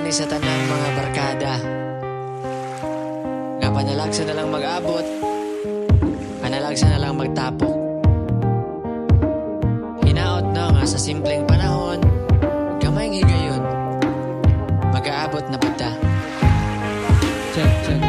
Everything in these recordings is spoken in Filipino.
ni sa tanang mga barkada. Nga panalagsa na lang mag-abot, panalagsa na lang magtapok. Hinaot na nga sa simpleng panahon, gamay ng higayon, mag-aabot na pagta. Check.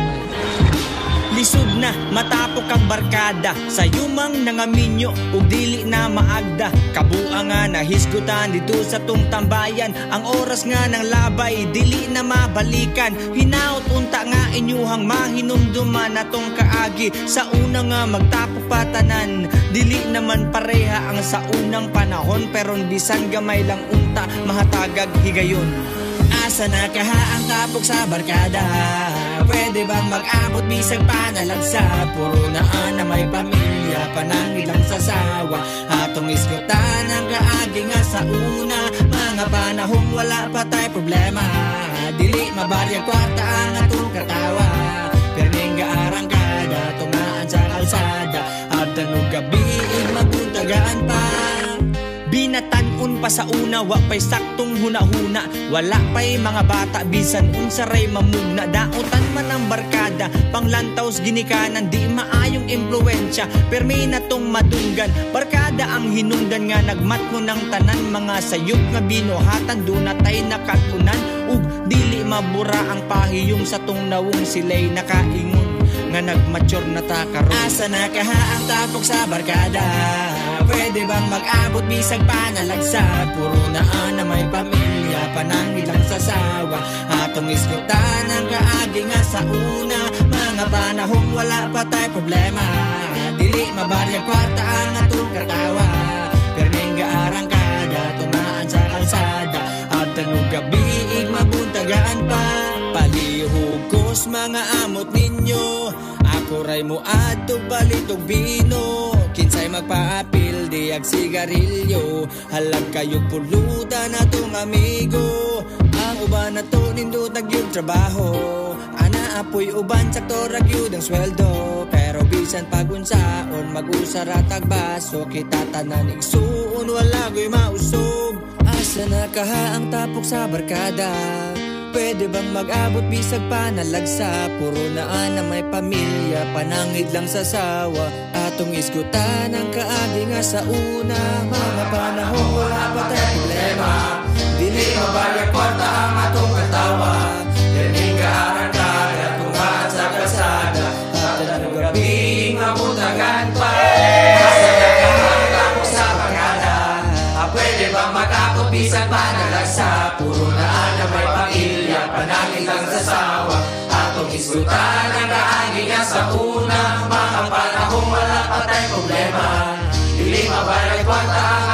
Lisod na matapok ang barkada, sa yumang nangaminyo ug dili na maagda. Kabuang nga nahisgutan dito sa tung tambayan, ang oras nga ng labay dili na mabalikan. Hinaot unta nga inyuhang mahinumduman atong kaagi, sa una nga magtapok patanan. Dili naman pareha ang sa unang panahon, pero bisan gamay lang unta mahatagag higayon. Asa na kaha ang tapok sa barkada? Pwede bang mag-abot bisag panalagsa? Puro naan na may pamilya, panangin lang sasawa. Atong isgutan ang kaagi nga sa una, mga panahong wala pa tayo problema. Dili mabaryang kwarta ang atong katawa, perning gaarangkada, tumaan sa kalsada. Abdan o gabi, maguntagaan pa. Binatanon pa sa una, wapay saktong huna-huna. Wala pa'y mga bata, bisan unsaray mamugna. Daotan man ang barkada, panglantaws ginikanan, di maayong impluensya, permi na tong madunggan. Barkada ang hinungdan nga nagmat mo ng tanan, mga sayop nga binuhatan, dunatay nakatunan. Ug dili mabura ang pahiyong sa tong nawong sila'y nakaingon nga nagmature na takaroon. Asa na kaha ang tapok sa barkada? Pwede bang mag-abot bisag panalagsa? Puro naan na may pamilya, panangin lang sasawa. Atong isgutan ang kaagi nga sa una, mga panahong wala pa tayo problema. Dili mabaryang kwarta ang atong katawa, perning gaarangkada, tumaan sa kalsada. Abdan o gabi, maguntagaan pa. Palihugos mga amot ninyo, ako ray mo adto balitog bino. Kinsay magpaapil diag sigarilyo, halag kayog pulutan atong amigo. Ang uban na to nindot nagyug trabaho, ana apoy uban sakto ragyud ang sweldo. Pero bisan pagunsaon mag-usara tagbaso, kita tanan igsuon wala go'y mausog. Asa na kaha ang tapok sa barkada? Pwede bang mag-abot bisag panalagsa? Puro naan na may pamilya, panangid lang sasawa. Atong isgutan ang kaagi nga sa una, mga panahong wala pa tayo problema. Dili mabaryang kwarta ang atong katawa, perning gaarangkada, tumaan sa kalsada. Abdan o gabi, mabutagan pa. Asa na kaha ang tapok sa barkada? Pwede bang mag-abot bisag panalagsa? Puro naan na may pamilya, panangin lang sasawa. Atong isgutan ang kaagi nga sa una, mga panahong wala pa tayo problema. Dili mabaryang kwarta ang